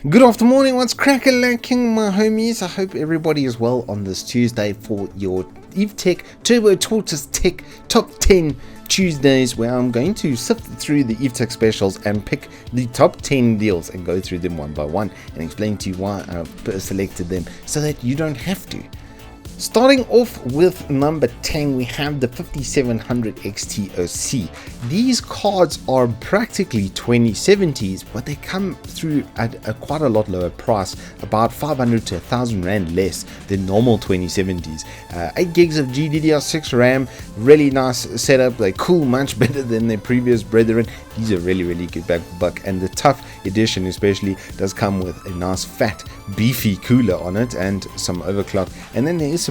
Good afternoon, what's crack-a-lacking, my homies? I hope everybody is well on this Tuesday for your Evetech Turbo Tortoise Tech Top 10 Tuesdays, where I'm going to sift through the Evetech specials and pick the top 10 deals and go through them one by one and explain to you why I've selected them so that you don't have to. Starting off with number 10, we have the 5700 XTOC. These cards are practically 2070s, but they come through at a quite a lot lower price, about 500 to 1000 Rand less than normal 2070s. 8 gigs of GDDR6 RAM, really nice setup. They cool much better than their previous brethren. These are really good bang for buck, and the tough edition especially does come with a nice fat beefy cooler on it and some overclock, and then there is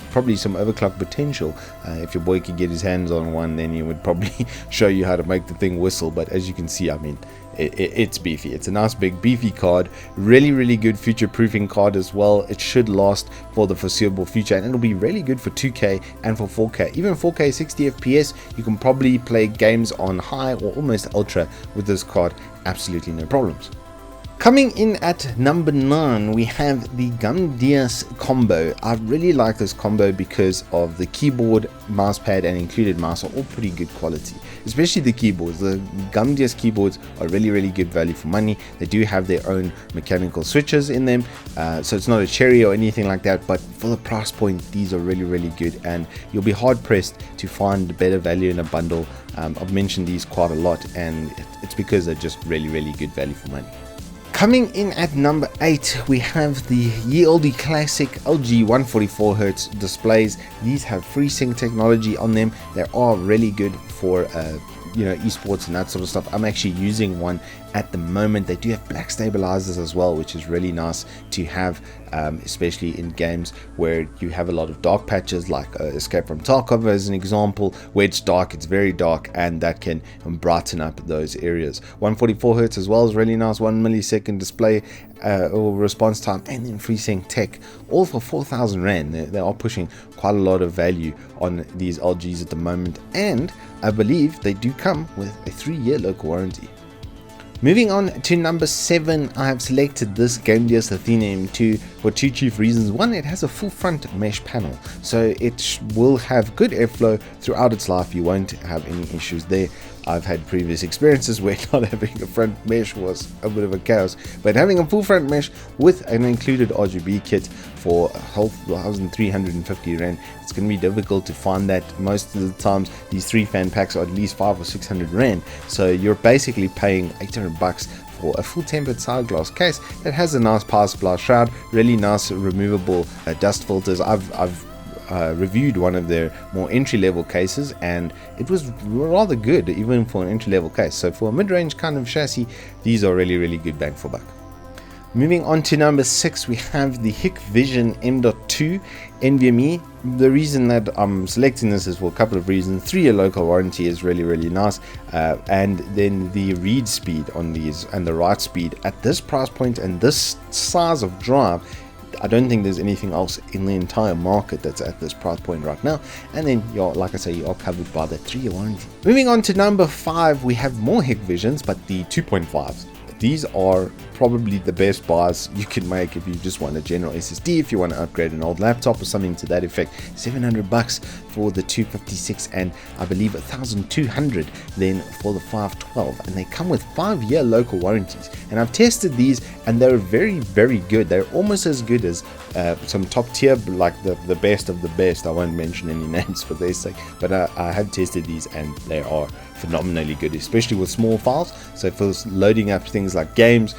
probably some overclock potential. If your boy could get his hands on one, then he would probably show you how to make the thing whistle. But as you can see, I mean, it's beefy. It's a nice big beefy card, really good future proofing card as well. It should last for the foreseeable future, and it'll be really good for 2K and for 4K. Even 4K 60 FPS, you can probably play games on high or almost ultra with this card, absolutely no problems. Coming in at number 9, we have the Gumdias combo. I really like this combo because of the keyboard, mousepad and included mouse are all pretty good quality, especially the keyboards. The Gumdias keyboards are really good value for money. They do have their own mechanical switches in them, so it's not a cherry or anything like that, but for the price point, these are really good, and you'll be hard pressed to find better value in a bundle. I've mentioned these quite a lot, and it's because they're just really good value for money. Coming in at number 8, we have the ye olde classic LG 144Hz displays. These have FreeSync technology on them. They are really good for esports and that sort of stuff. I'm actually using one at the moment. They do have black stabilizers as well, which is really nice to have, especially in games where you have a lot of dark patches, like Escape from Tarkov as an example, where it's dark, it's very dark, and that can brighten up those areas. 144Hz as well is really nice, 1 millisecond display or response time, and then FreeSync tech, all for 4,000 Rand. They are pushing quite a lot of value on these LGs at the moment, and I believe they do come with a 3-year local warranty. Moving on to number 7, I have selected this Gumdias Athena M2 for two chief reasons. One, it has a full front mesh panel, so it will have good airflow throughout its life. You won't have any issues there. I've had previous experiences where not having a front mesh was a bit of a chaos, but having a full front mesh with an included RGB kit for 1,350 Rand, it's going to be difficult to find that. Most of the times these 3 fan packs are at least 500 or 600 Rand, so you're basically paying 800 bucks for a full tempered side glass case that has a nice power supply shroud, really nice removable dust filters. I've reviewed one of their more entry-level cases, and it was rather good even for an entry-level case. So for a mid-range kind of chassis, these are really good bang for buck. Moving on to number 6, we have the Hikvision M.2 NVMe. The reason that I'm selecting this is for a couple of reasons. 3-year local warranty is really nice, and then the read speed on these and the write speed at this price point and this size of drive, I don't think there's anything else in the entire market that's at this price point right now. And then, like I say, you are covered by that 3-year warranty. Moving on to number 5, we have more Hikvisions, but the 2.5s. These are probably the best buys you can make if you just want a general SSD, if you want to upgrade an old laptop or something to that effect. 700 bucks for the 256, and I believe 1,200 then for the 512, and they come with 5-year local warranties. And I've tested these, and they're very good. They're almost as good as some top tier, like the best of the best. I won't mention any names for their sake, but I have tested these, and they are phenomenally good, especially with small files. So for loading up things like games,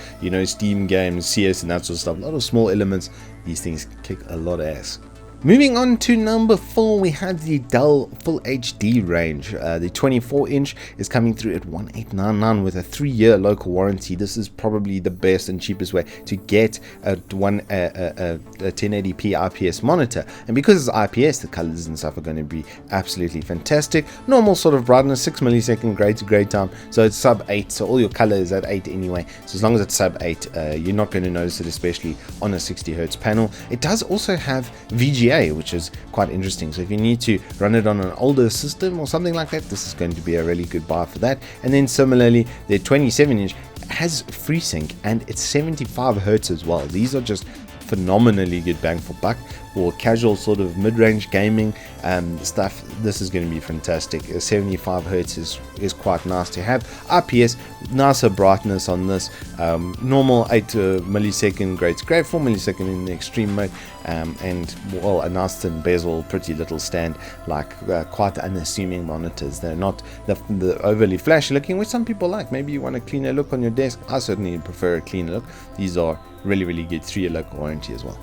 Steam games, CS and that sort of stuff, a lot of small elements, these things kick a lot of ass. Moving on to number 4, we have the Dell Full HD range. The 24-inch is coming through at 1,899 with a 3-year local warranty. This is probably the best and cheapest way to get a 1080p IPS monitor. And because it's IPS, the colors and stuff are going to be absolutely fantastic. Normal sort of brightness, 6 millisecond gray to gray time. So it's sub 8, so all your color is at 8 anyway. So as long as it's sub 8, you're not going to notice it, especially on a 60 Hz panel. It does also have VGA, which is quite interesting. So if you need to run it on an older system or something like that, this is going to be a really good buy for that. And then similarly, the 27-inch has FreeSync, and it's 75 hertz as well. These are just phenomenally good bang for buck for casual sort of mid-range gaming stuff. This is going to be fantastic. 75 hertz is quite nice to have. IPS, nicer brightness on this. Normal 8 millisecond, great, 4 millisecond in the extreme mode, and well, a nice thin bezel, pretty little stand, like quite unassuming monitors. They're not the overly flashy looking, which some people like. Maybe you want a cleaner look on your desk. I certainly prefer a cleaner look. These are really good, 3-year local warranty as well.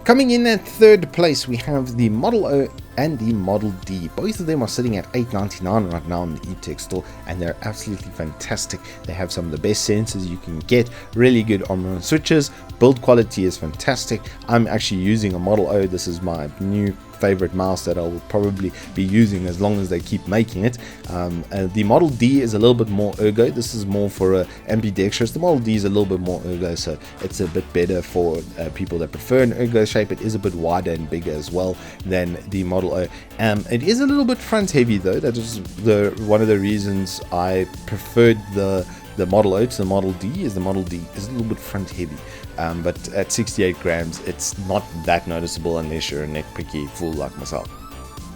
Coming in at third place, we have the Model O and the Model D. Both of them are sitting at $899 right now in the Evetech store, and they're absolutely fantastic. They have some of the best sensors you can get, really good on switches, build quality is fantastic. I'm actually using a Model O. This is my new favorite mouse that I will probably be using as long as they keep making it. The Model D is a little bit more ergo. This is more for ambidextrous. The Model D is a little bit more ergo, so it's a bit better for people that prefer an ergo shape. It is a bit wider and bigger as well than the Model O. It is a little bit front heavy though. That is one of the reasons I preferred the Model O to the Model D. Is the Model D is a little bit front heavy, but at 68 grams it's not that noticeable unless you're a nitpicky fool like myself.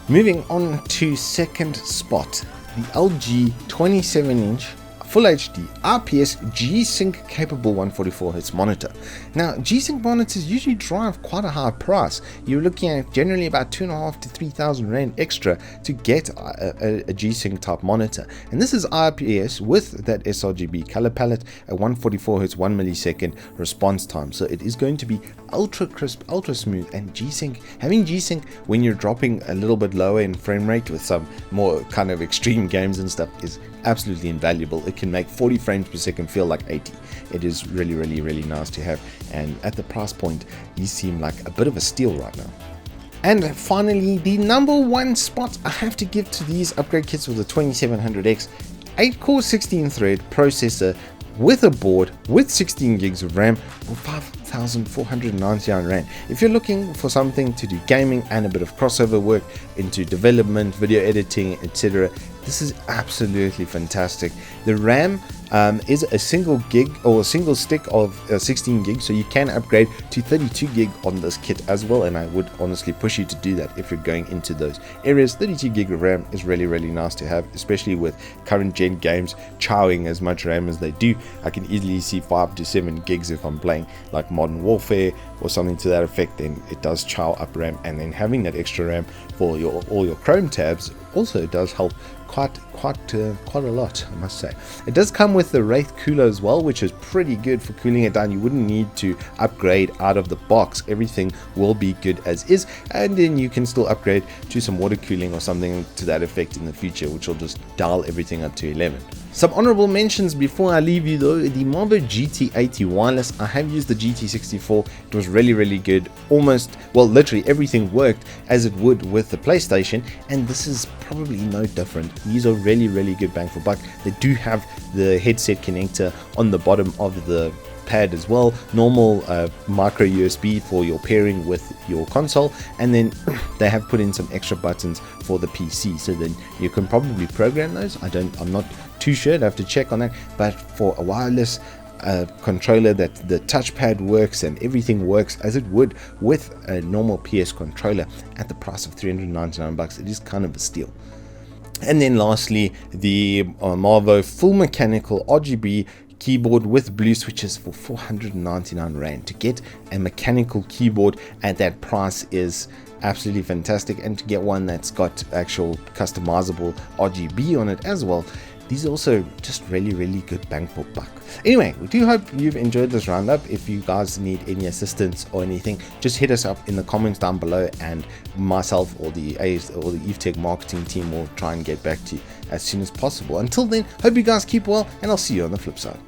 Moving on to second spot, the LG 27-inch Full HD IPS G-Sync capable 144Hz monitor. Now, G-Sync monitors usually drive quite a high price. You're looking at generally about 2,500 to 3,000 Rand extra to get a G-Sync type monitor. And this is IPS with that sRGB color palette, a 144Hz 1 millisecond response time. So it is going to be ultra crisp, ultra smooth, and G-Sync, having G-Sync when you're dropping a little bit lower in frame rate with some more kind of extreme games and stuff is absolutely invaluable. It can make 40 frames per second feel like 80. It is really nice to have, and at the price point these seem like a bit of a steal right now. And finally, the number one spot I have to give to these upgrade kits with the 2700X 8-core 16-thread processor with a board with 16 gigs of RAM for 5,499 Rand. If you're looking for something to do gaming and a bit of crossover work into development, video editing, etc., this is absolutely fantastic. The RAM is a single gig or a single stick of 16 gigs, so you can upgrade to 32 gig on this kit as well, and I would honestly push you to do that if you're going into those areas. 32 gig of RAM is really nice to have, especially with current gen games chowing as much RAM as they do. I can easily see 5 to 7 gigs if I'm playing like Modern Warfare or something to that effect. Then it does chow up RAM, and then having that extra RAM for all your Chrome tabs also does help quite a lot, I must say. It does come with the Wraith cooler as well, which is pretty good for cooling it down. You wouldn't need to upgrade out of the box. Everything will be good as is, and then you can still upgrade to some water cooling or something to that effect in the future, which will just dial everything up to 11. Some honorable mentions before I leave you though: the Marvo GT80 wireless. I have used the GT64. It was really good. Almost, well, literally everything worked as it would with the PlayStation, and this is probably no different. These are really good bang for buck. They do have the headset connector on the bottom of the pad as well, normal micro USB for your pairing with your console, and then they have put in some extra buttons for the PC, so then you can probably program those. I'm not too sure, I'd have to check on that, but for a wireless controller that the touchpad works and everything works as it would with a normal PS controller at the price of 399 bucks, it is kind of a steal. And then lastly, the Marvo full mechanical RGB keyboard with blue switches for 499 Rand. To get a mechanical keyboard at that price is absolutely fantastic, and to get one that's got actual customizable RGB on it as well, these are also just really good bang for buck. Anyway, we do hope you've enjoyed this roundup. If you guys need any assistance or anything, just hit us up in the comments down below, and myself or the Evetech marketing team will try and get back to you as soon as possible. Until then, hope you guys keep well, and I'll see you on the flip side.